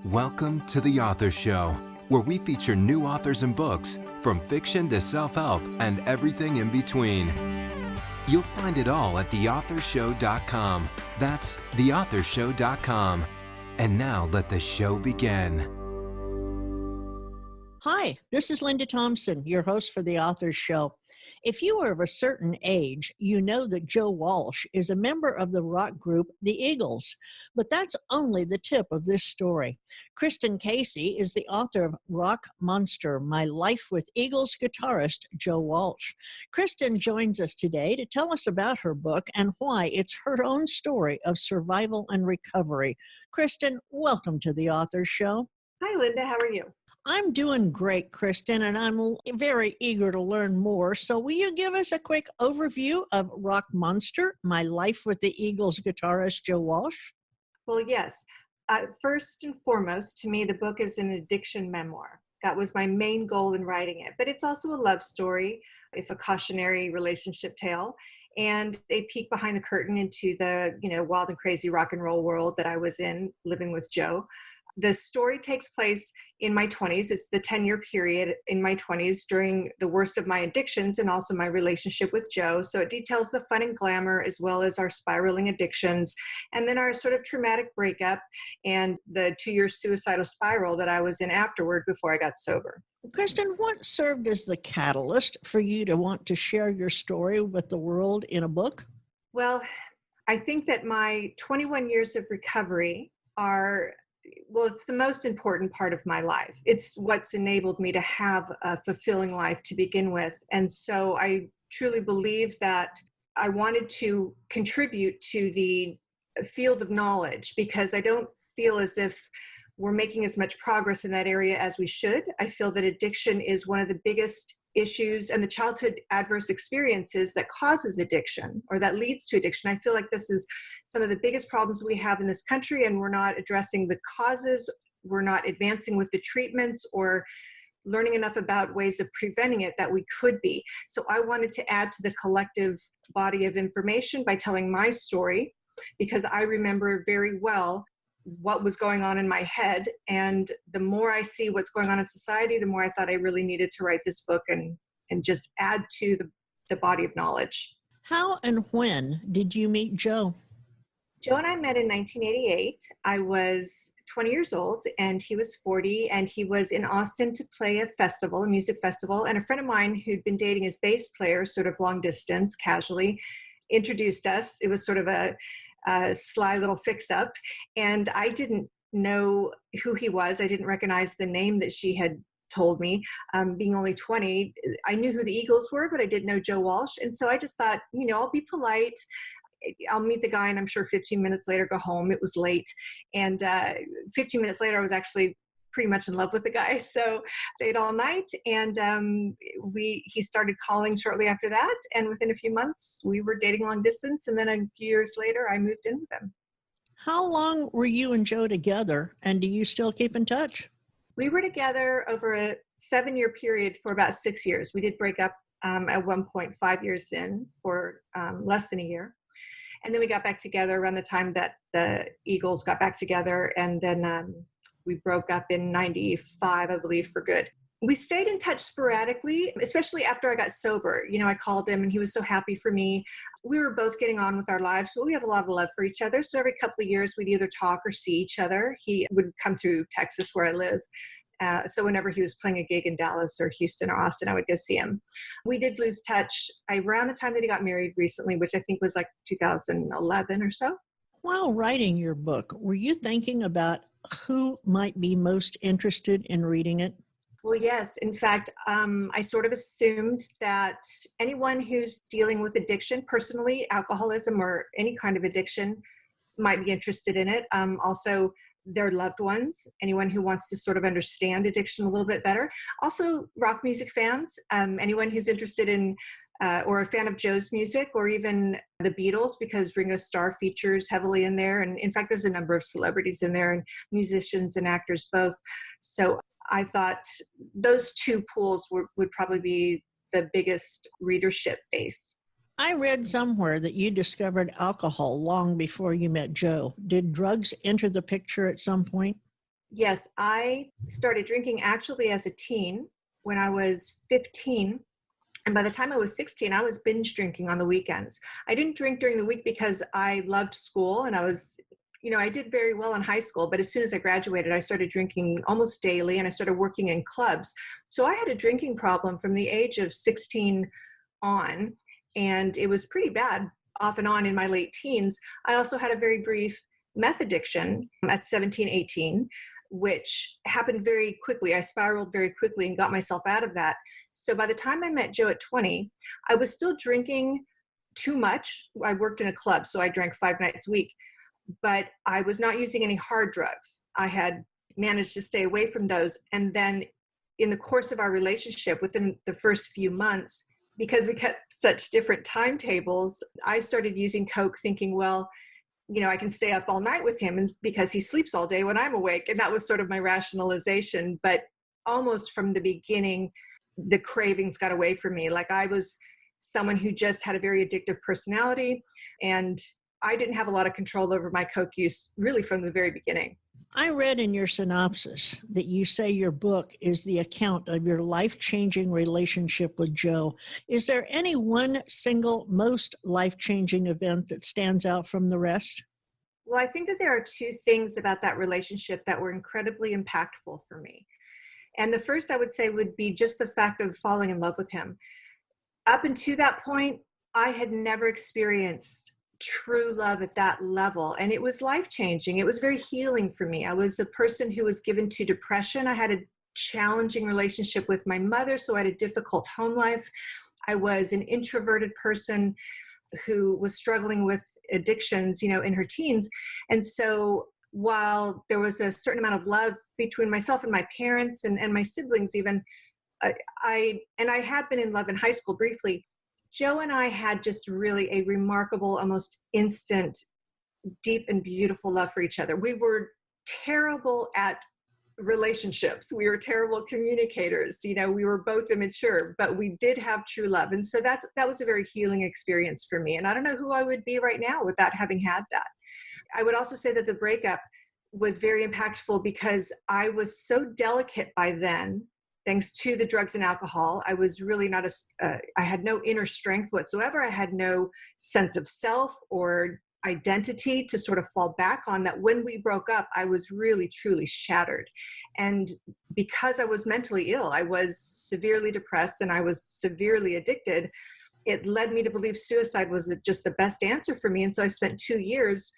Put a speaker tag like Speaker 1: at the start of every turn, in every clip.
Speaker 1: Welcome to The Author Show, where we feature new authors and books, from fiction to self-help and everything in between. You'll find it all at theauthorshow.com. That's theauthorshow.com. And now let the show begin.
Speaker 2: Hi, this is Linda Thompson, your host for The Author Show. If you are of a certain age, you know that Joe Walsh is a member of the rock group The Eagles, but that's only the tip of this story. Kristin Casey is the author of Rock Monster, My Life with Eagles guitarist Joe Walsh. Kristin joins us today to tell us about her book and why it's her own story of survival and recovery. Kristin, welcome to The Author Show.
Speaker 3: Hi, Linda. How are you?
Speaker 2: I'm doing great, Kristin, and I'm very eager to learn more. So will you give us a quick overview of Rock Monster, My Life with the Eagles guitarist Joe Walsh?
Speaker 3: Well, yes. First and foremost, to me, the book is an addiction memoir. That was my main goal in writing it. But it's also a love story, if a cautionary relationship tale, and a peek behind the curtain into the, wild and crazy rock and roll world that I was in, living with Joe. The story takes place in my 20s. It's the 10-year period in my 20s during the worst of my addictions and also my relationship with Joe. So it details the fun and glamour as well as our spiraling addictions and then our sort of traumatic breakup and the 2-year suicidal spiral that I was in afterward before I got sober.
Speaker 2: Kristin, what served as the catalyst for you to want to share your story with the world in a book?
Speaker 3: Well, I think that my 21 years of recovery it's the most important part of my life. It's what's enabled me to have a fulfilling life to begin with. And so I truly believe that I wanted to contribute to the field of knowledge because I don't feel as if we're making as much progress in that area as we should. I feel that addiction is one of the biggest issues and the childhood adverse experiences that causes addiction or that leads to addiction. I feel like this is some of the biggest problems we have in this country, and we're not addressing the causes. We're not advancing with the treatments or learning enough about ways of preventing it that we could be. So I wanted to add to the collective body of information by telling my story, because I remember very well what was going on in my head. And the more I see what's going on in society, the more I thought I really needed to write this book and just add to the body of knowledge.
Speaker 2: How and when did you meet Joe?
Speaker 3: Joe and I met in 1988. I was 20 years old and he was 40, and he was in Austin to play a music festival. And a friend of mine who'd been dating his bass player, sort of long distance, casually, introduced us. It was sort of a sly little fix-up, and I didn't know who he was. I didn't recognize the name that she had told me. Being only 20, I knew who the Eagles were, but I didn't know Joe Walsh. And so I just thought, I'll be polite. I'll meet the guy, and I'm sure 15 minutes later go home. It was late, and 15 minutes later I was actually pretty much in love with the guy. So stayed all night, and he started calling shortly after that. And within a few months, we were dating long distance. And then a few years later, I moved in with him.
Speaker 2: How long were you and Joe together, and do you still keep in touch?
Speaker 3: We were together over a 7-year period for about 6 years. We did break up at one point 5 years in for less than a year. And then we got back together around the time that the Eagles got back together. And then we broke up in 95, I believe, for good. We stayed in touch sporadically, especially after I got sober. I called him and he was so happy for me. We were both getting on with our lives, but we have a lot of love for each other. So every couple of years, we'd either talk or see each other. He would come through Texas where I live. So whenever he was playing a gig in Dallas or Houston or Austin, I would go see him. We did lose touch around the time that he got married recently, which I think was like 2011 or so.
Speaker 2: While writing your book, were you thinking about who might be most interested in reading it?
Speaker 3: Well, yes. In fact, I sort of assumed that anyone who's dealing with addiction, personally, alcoholism or any kind of addiction, might be interested in it. Also, their loved ones, anyone who wants to sort of understand addiction a little bit better. Also, rock music fans, anyone who's interested in or a fan of Joe's music, or even the Beatles, because Ringo Starr features heavily in there. And in fact, there's a number of celebrities in there, and musicians and actors both. So I thought those two pools would probably be the biggest readership base.
Speaker 2: I read somewhere that you discovered alcohol long before you met Joe. Did drugs enter the picture at some point?
Speaker 3: Yes, I started drinking actually as a teen when I was 15. And by the time I was 16, I was binge drinking on the weekends. I didn't drink during the week because I loved school and I did very well in high school. But as soon as I graduated, I started drinking almost daily and I started working in clubs. So I had a drinking problem from the age of 16 on, and it was pretty bad off and on in my late teens. I also had a very brief meth addiction at 17, 18, which happened very quickly. I spiraled very quickly and got myself out of that. So by the time I met Joe at 20, I was still drinking too much. I worked in a club, so I drank 5 nights a week, but I was not using any hard drugs. I had managed to stay away from those. And then in the course of our relationship, within the first few months, because we kept such different timetables, I started using Coke thinking, well, I can stay up all night with him because he sleeps all day when I'm awake. And that was sort of my rationalization. But almost from the beginning, the cravings got away from me. Like I was someone who just had a very addictive personality, and I didn't have a lot of control over my Coke use really from the very beginning.
Speaker 2: I read in your synopsis that you say your book is the account of your life-changing relationship with Joe. Is there any one single most life-changing event that stands out from the rest?
Speaker 3: Well, I think that there are 2 things about that relationship that were incredibly impactful for me. And the first I would say would be just the fact of falling in love with him. Up until that point, I had never experienced true love at that level. And it was life-changing. It was very healing for me. I was a person who was given to depression. I had a challenging relationship with my mother, so I had a difficult home life. I was an introverted person who was struggling with addictions, in her teens. And so while there was a certain amount of love between myself and my parents and my siblings even, I had been in love in high school briefly. Joe and I had just really a remarkable, almost instant, deep and beautiful love for each other. We were terrible at relationships. We were terrible communicators. We were both immature, but we did have true love. And so that was a very healing experience for me. And I don't know who I would be right now without having had that. I would also say that the breakup was very impactful because I was so delicate by then. Thanks to the drugs and alcohol, I was really I had no inner strength whatsoever. I had no sense of self or identity to sort of fall back on. That when we broke up, I was really, truly shattered. And because I was mentally ill, I was severely depressed and I was severely addicted, it led me to believe suicide was just the best answer for me. And so I spent 2 years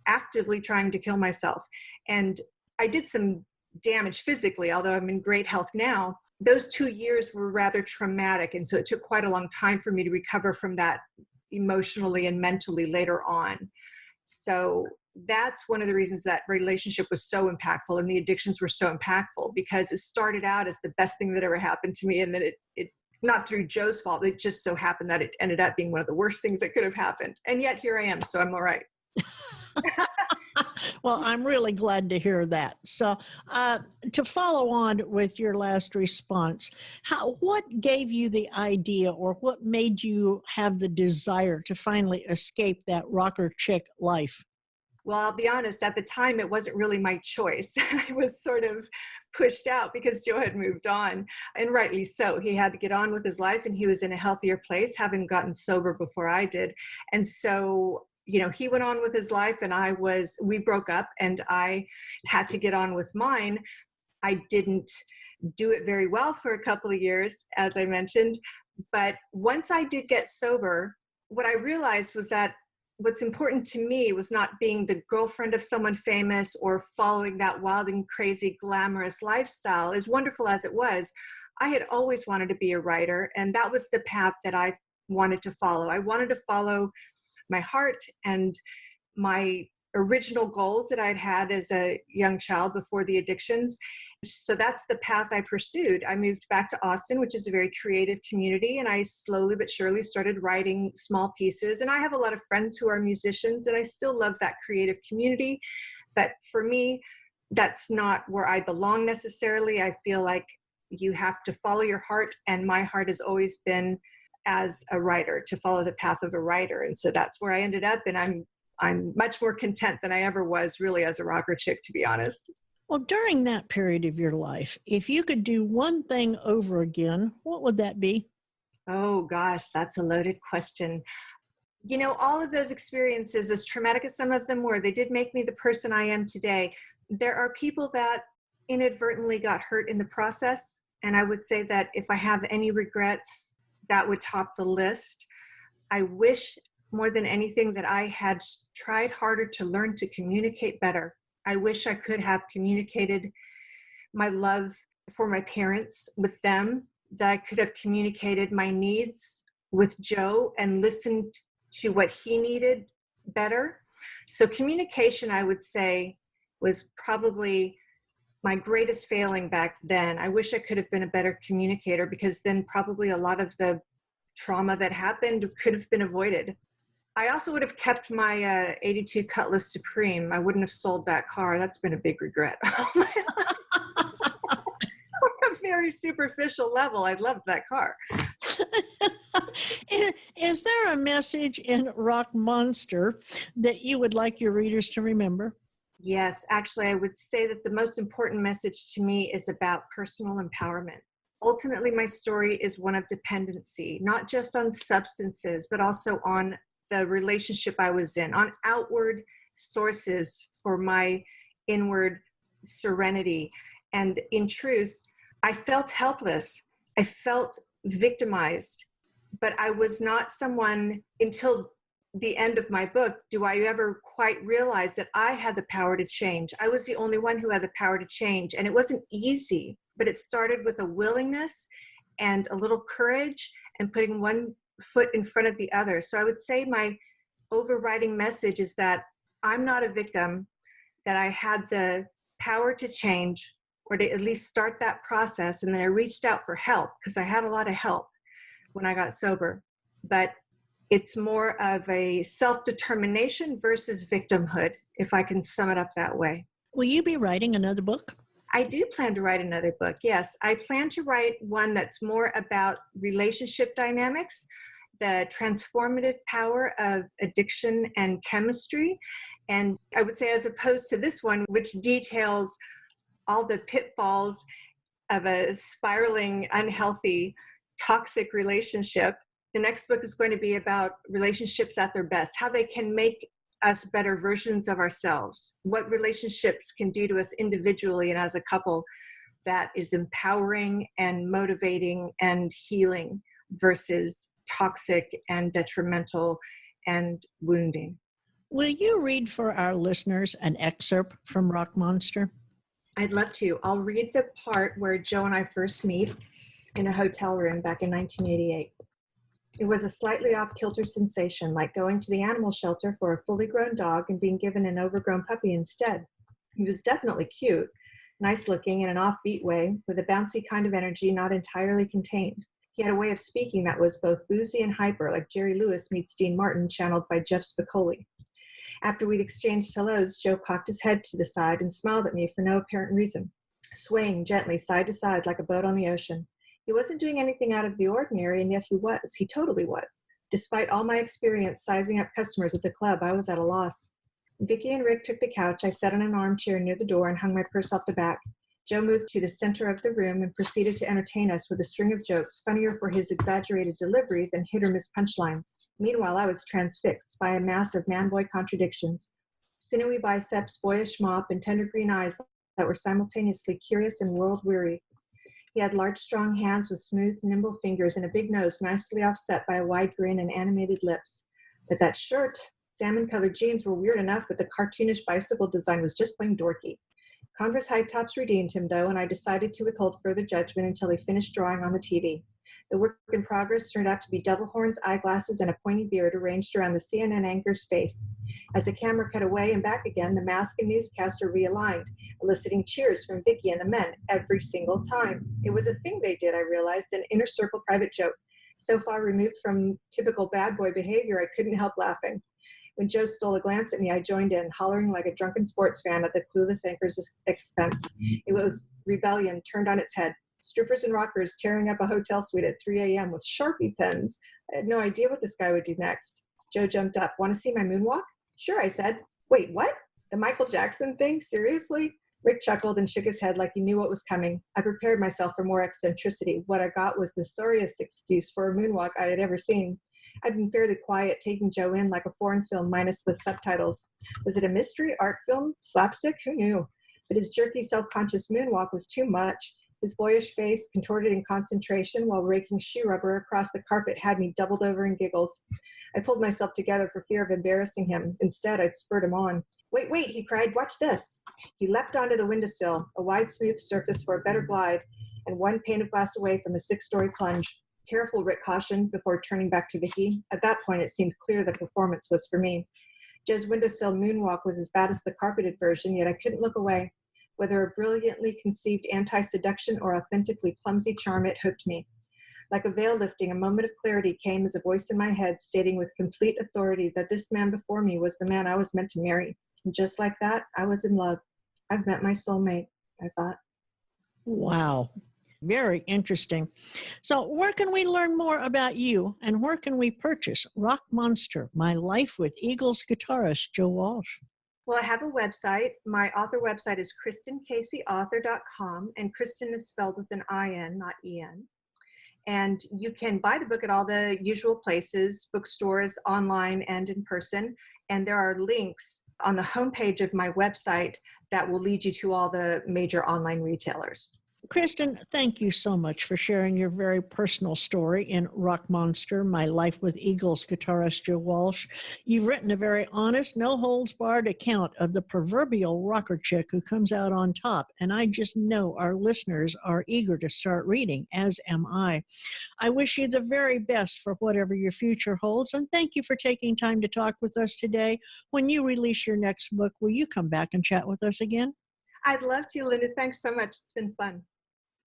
Speaker 3: actively trying to kill myself. And I did some damage physically, although I'm in great health now. Those 2 years were rather traumatic. And so it took quite a long time for me to recover from that emotionally and mentally later on. So that's one of the reasons that relationship was so impactful and the addictions were so impactful, because it started out as the best thing that ever happened to me. And then it not through Joe's fault, it just so happened that it ended up being one of the worst things that could have happened. And yet here I am, so I'm all right.
Speaker 2: Well, I'm really glad to hear that. So to follow on with your last response, what gave you the idea or what made you have the desire to finally escape that rocker chick life?
Speaker 3: Well, I'll be honest, at the time, it wasn't really my choice. I was sort of pushed out because Joe had moved on, and rightly so. He had to get on with his life and he was in a healthier place, having gotten sober before I did. And so he went on with his life and we broke up and I had to get on with mine. I didn't do it very well for a couple of years, as I mentioned. But once I did get sober, what I realized was that what's important to me was not being the girlfriend of someone famous or following that wild and crazy glamorous lifestyle. As wonderful as it was, I had always wanted to be a writer. And that was the path that I wanted to follow. I wanted to follow my heart and my original goals that I'd had as a young child before the addictions. So that's the path I pursued. I moved back to Austin, which is a very creative community, and I slowly but surely started writing small pieces. And I have a lot of friends who are musicians, and I still love that creative community. But for me, that's not where I belong necessarily. I feel like you have to follow your heart, and my heart has always been as a writer, to follow the path of a writer. And so that's where I ended up. And I'm much more content than I ever was really as a rocker chick, to be honest.
Speaker 2: Well, during that period of your life, if you could do one thing over again, what would that be?
Speaker 3: Oh gosh, that's a loaded question. You know, all of those experiences, as traumatic as some of them were, they did make me the person I am today. There are people that inadvertently got hurt in the process. And I would say that if I have any regrets, that would top the list. I wish more than anything that I had tried harder to learn to communicate better. I wish I could have communicated my love for my parents with them, that I could have communicated my needs with Joe and listened to what he needed better. So communication, I would say, was probably my greatest failing back then. I wish I could have been a better communicator, because then probably a lot of the trauma that happened could have been avoided. I also would have kept my 82 Cutlass Supreme. I wouldn't have sold that car. That's been a big regret. On a very superficial level, I loved that car.
Speaker 2: Is there a message in Rock Monster that you would like your readers to remember?
Speaker 3: Yes, actually, I would say that the most important message to me is about personal empowerment. Ultimately, my story is one of dependency, not just on substances, but also on the relationship I was in, on outward sources for my inward serenity. And in truth, I felt helpless. I felt victimized, but I was not someone, until the end of my book, do I ever quite realize that I had the power to change. I was the only one who had the power to change. And it wasn't easy, but it started with a willingness and a little courage and putting one foot in front of the other. So I would say my overriding message is that I'm not a victim, that I had the power to change, or to at least start that process. And then I reached out for help, because I had a lot of help when I got sober. But it's more of a self-determination versus victimhood, if I can sum it up that way.
Speaker 2: Will you be writing another book?
Speaker 3: I do plan to write another book, yes. I plan to write one that's more about relationship dynamics, the transformative power of addiction and chemistry. And I would say, as opposed to this one, which details all the pitfalls of a spiraling, unhealthy, toxic relationship, the next book is going to be about relationships at their best, how they can make us better versions of ourselves, what relationships can do to us individually and as a couple that is empowering and motivating and healing versus toxic and detrimental and wounding.
Speaker 2: Will you read for our listeners an excerpt from Rock Monster?
Speaker 3: I'd love to. I'll read the part where Joe and I first meet in a hotel room back in 1988. It was a slightly off-kilter sensation, like going to the animal shelter for a fully grown dog and being given an overgrown puppy instead. He was definitely cute, nice looking in an offbeat way, with a bouncy kind of energy not entirely contained. He had a way of speaking that was both boozy and hyper, like Jerry Lewis meets Dean Martin, channeled by Jeff Spicoli. After we'd exchanged hellos, Joe cocked his head to the side and smiled at me for no apparent reason, swaying gently side to side like a boat on the ocean. He wasn't doing anything out of the ordinary, and yet he was. He totally was. Despite all my experience sizing up customers at the club, I was at a loss. Vicki and Rick took the couch. I sat in an armchair near the door and hung my purse off the back. Joe moved to the center of the room and proceeded to entertain us with a string of jokes, funnier for his exaggerated delivery than hit-or-miss punchlines. Meanwhile, I was transfixed by a mass of man-boy contradictions. Sinewy biceps, boyish mop, and tender green eyes that were simultaneously curious and world-weary. He had large, strong hands with smooth, nimble fingers and a big nose nicely offset by a wide grin and animated lips. But that shirt, salmon-colored jeans were weird enough, but the cartoonish bicycle design was just plain dorky. Converse high tops redeemed him, though, and I decided to withhold further judgment until he finished drawing on the TV. The work in progress turned out to be devil horns, eyeglasses, and a pointy beard arranged around the CNN anchor's face. As the camera cut away and back again, the mask and newscaster realigned, eliciting cheers from Vicki and the men every single time. It was a thing they did, I realized, an inner circle private joke. So far removed from typical bad boy behavior, I couldn't help laughing. When Joe stole a glance at me, I joined in, hollering like a drunken sports fan at the clueless anchor's expense. It was rebellion turned on its head. Strippers and rockers tearing up a hotel suite at 3 a.m. with Sharpie pens. I had no idea what this guy would do next. Joe jumped up. Want to see my moonwalk? Sure, I said. Wait, what? The Michael Jackson thing? Seriously? Rick chuckled and shook his head like he knew what was coming. I prepared myself for more eccentricity. What I got was the sorriest excuse for a moonwalk I had ever seen. I'd been fairly quiet, taking Joe in like a foreign film minus the subtitles. Was it a mystery, art film, slapstick? Who knew? But his jerky, self-conscious moonwalk was too much. His boyish face, contorted in concentration while raking shoe rubber across the carpet, had me doubled over in giggles. I pulled myself together for fear of embarrassing him. Instead, I'd spurred him on. Wait, wait, he cried, watch this. He leapt onto the windowsill, a wide, smooth surface for a better glide, and one pane of glass away from a 6-story plunge. Careful, Rick cautioned before turning back to Vicky. At that point, it seemed clear the performance was for me. Joe's windowsill moonwalk was as bad as the carpeted version, yet I couldn't look away. Whether a brilliantly conceived anti-seduction or authentically clumsy charm, it hooked me. Like a veil lifting, a moment of clarity came as a voice in my head stating with complete authority that this man before me was the man I was meant to marry. And just like that, I was in love. I've met my soulmate, I thought.
Speaker 2: Wow. Very interesting. So where can we learn more about you, and where can we purchase Rock Monster, My Life with Eagles guitarist Joe Walsh?
Speaker 3: Well, I have a website. My author website is KristinCaseyAuthor.com, and Kristin is spelled with an I-N, not E-N. And you can buy the book at all the usual places, bookstores, online, and in person. And there are links on the homepage of my website that will lead you to all the major online retailers.
Speaker 2: Kristin, thank you so much for sharing your very personal story in Rock Monster, My Life with Eagles guitarist Joe Walsh. You've written a very honest, no-holds-barred account of the proverbial rocker chick who comes out on top, and I just know our listeners are eager to start reading, as am I. I wish you the very best for whatever your future holds, and thank you for taking time to talk with us today. When you release your next book, will you come back and chat with us again?
Speaker 3: I'd love to, Linda. Thanks so much. It's been fun.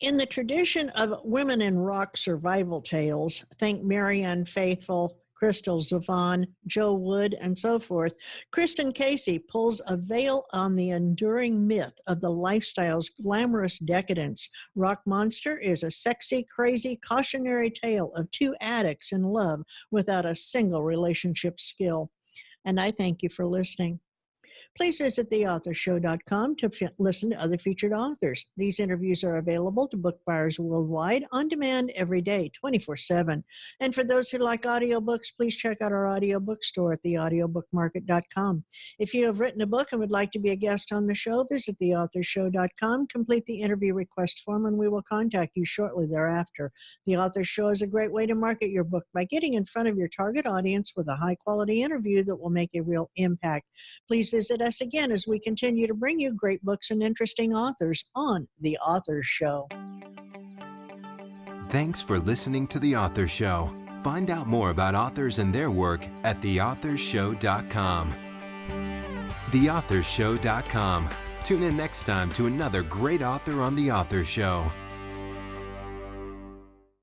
Speaker 2: In the tradition of women in rock survival tales, think Marianne Faithfull, Crystal Zavon, Joe Wood, and so forth, Kristin Casey pulls a veil on the enduring myth of the lifestyle's glamorous decadence. Rock Monster is a sexy, crazy, cautionary tale of two addicts in love without a single relationship skill. And I thank you for listening. Please visit theauthorshow.com to listen to other featured authors. These interviews are available to book buyers worldwide on demand every day, 24/7. And for those who like audiobooks, please check out our audiobook store at theaudiobookmarket.com. If you have written a book and would like to be a guest on the show, visit theauthorshow.com, complete the interview request form, and we will contact you shortly thereafter. The Author Show is a great way to market your book by getting in front of your target audience with a high-quality interview that will make a real impact. Please visit us again as we continue to bring you great books and interesting authors on The Author Show.
Speaker 1: Thanks for listening to The Author Show. Find out more about authors and their work at theauthorshow.com. Theauthorshow.com. Tune in next time to another great author on The Author Show.